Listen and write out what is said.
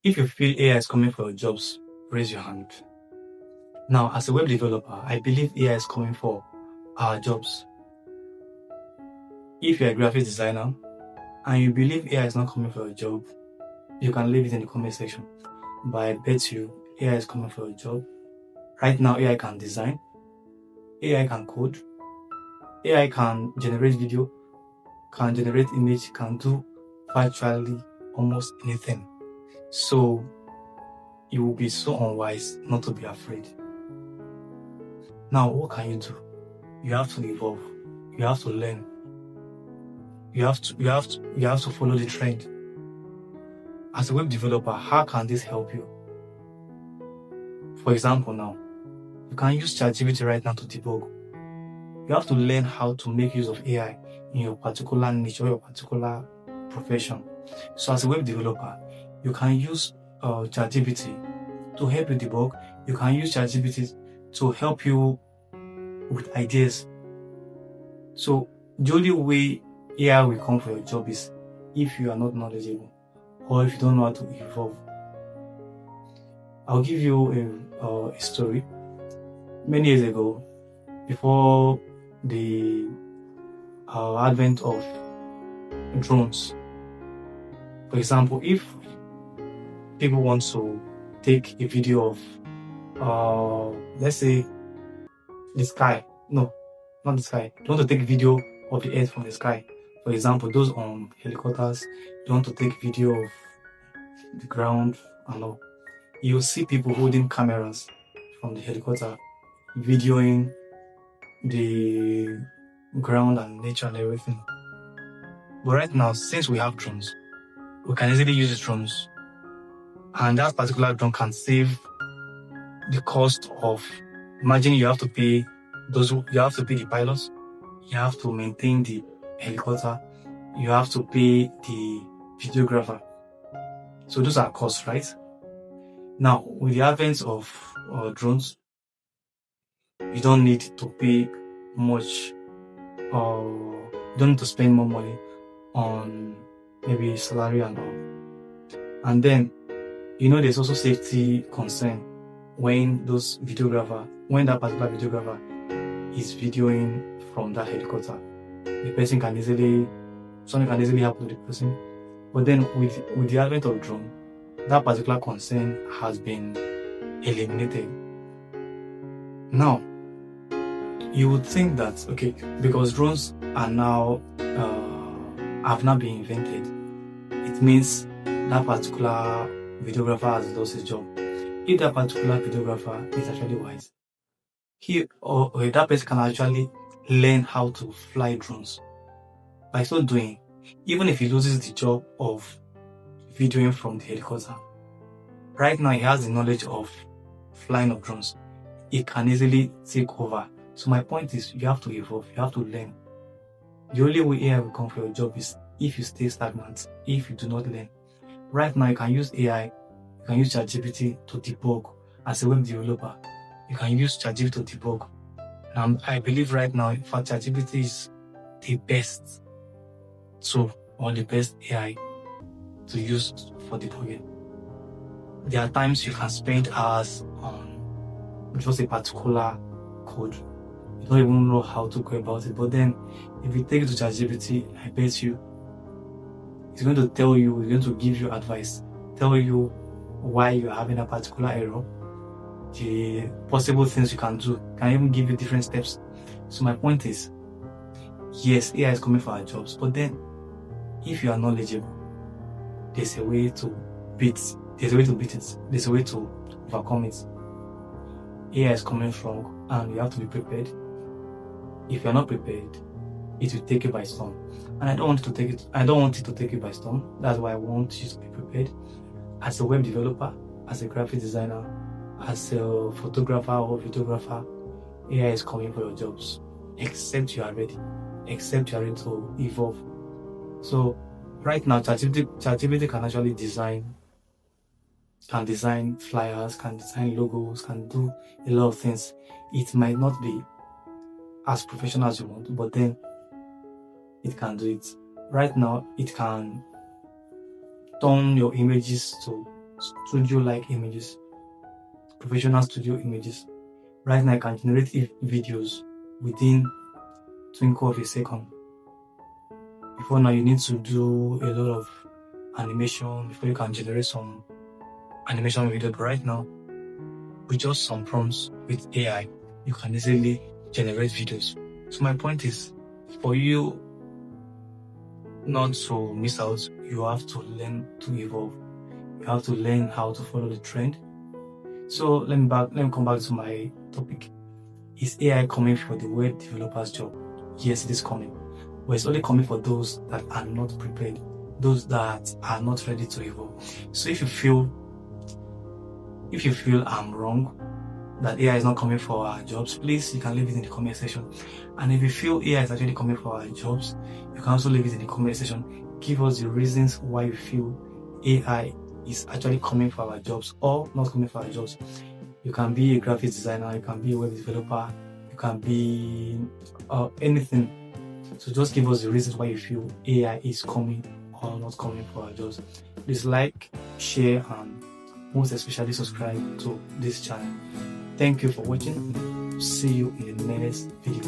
If you feel AI is coming for your jobs, raise your hand. Now, as a web developer, I believe AI is coming for our jobs. If you're a graphic designer and you believe AI is not coming for your job, you can leave it in the comment section. But I bet you AI is coming for your job. Right now, AI can design, AI can code, AI can generate video, can generate image, can do virtually almost anything. So you will be so unwise not to be afraid. Now, what can you do? You have to evolve. You have to learn. You have to follow the trend. As a web developer, how can this help you? For example, now, you can use ChatGPT right now to debug. You have to learn how to make use of AI in your particular niche or your particular profession. So as a web developer, you can use ChatGPT to help you debug. You can use ChatGPT to help you with ideas. So the only way AI will come for your job is if you are not knowledgeable or if you don't know how to evolve. I'll give you a story. Many years ago, before the advent of drones, for example, if people want to take a video of, let's say, the sky. No, not the sky. They want to take video of the earth from the sky. For example, those on helicopters, they want to take video of the ground and all. You'll see people holding cameras from the helicopter, videoing the ground and nature and everything. But right now, since we have drones, we can easily use the drones, and that particular drone can save the cost of. Imagine you have to pay the pilots, you have to maintain the helicopter, you have to pay the videographer. So those are costs, right? Now, with the advent of drones, you don't need to pay much, or you don't need to spend more money on maybe salary and all. And then, there's also safety concern when that particular videographer is videoing from that helicopter. Something can easily happen to the person. But then with the advent of drone, that particular concern has been eliminated. Now, you would think that, okay, because drones are now have not been invented, it means that particular videographer has lost his job. If that particular videographer is actually wise, he or that person can actually learn how to fly drones. By so doing, even if he loses the job of videoing from the helicopter, right now he has the knowledge of flying of drones. He can easily take over. So my point is, you have to evolve, you have to learn. The only way AI will come for your job is if you stay stagnant, if you do not learn. Right now, you can use AI, you can use ChatGPT to debug. As a web developer, you can use ChatGPT to debug. And I believe right now, in fact, ChatGPT is the best tool or the best AI to use for debugging. There are times you can spend hours on just a particular code. You don't even know how to go about it. But then, if you take it to ChatGPT, I bet you, it's going to tell you, it's going to give you advice, tell you why you're having a particular error, the possible things you can do, can even give you different steps. So my point is, yes, AI is coming for our jobs, but then if you are knowledgeable, there's a way to beat it. There's a way to overcome it. AI is coming strong and you have to be prepared. If you're not prepared, it will take you by storm. And I don't want it to take you by storm. That's why I want you to be prepared. As a web developer, as a graphic designer, as a photographer or videographer, AI is coming for your jobs. Except you are ready to evolve. So right now, ChatGPT can actually design flyers, can design logos, can do a lot of things. It might not be as professional as you want, but then it can do it. Right now, it can turn your images to studio-like images, professional studio images. Right now, I can generate videos within twinkle of a second. Before now, you need to do a lot of animation before you can generate some animation video. But right now, with just some prompts with AI, you can easily generate videos. So my point is, for you not to miss out, you have to learn to evolve. You have to learn how to follow the trend. So let me come back to my topic. Is AI coming for the web developer's job? Yes, it is coming. But it's only coming for those that are not prepared, those that are not ready to evolve. So if you feel I'm wrong, that AI is not coming for our jobs, please, you can leave it in the comment section. And if you feel AI is actually coming for our jobs, you can also leave it in the comment section. Give us the reasons why you feel AI is actually coming for our jobs or not coming for our jobs. You can be a graphic designer, you can be a web developer, you can be anything. So just give us the reasons why you feel AI is coming or not coming for our jobs. Please like, share, and most especially subscribe to this channel. Thank you for watching. See you in the next video.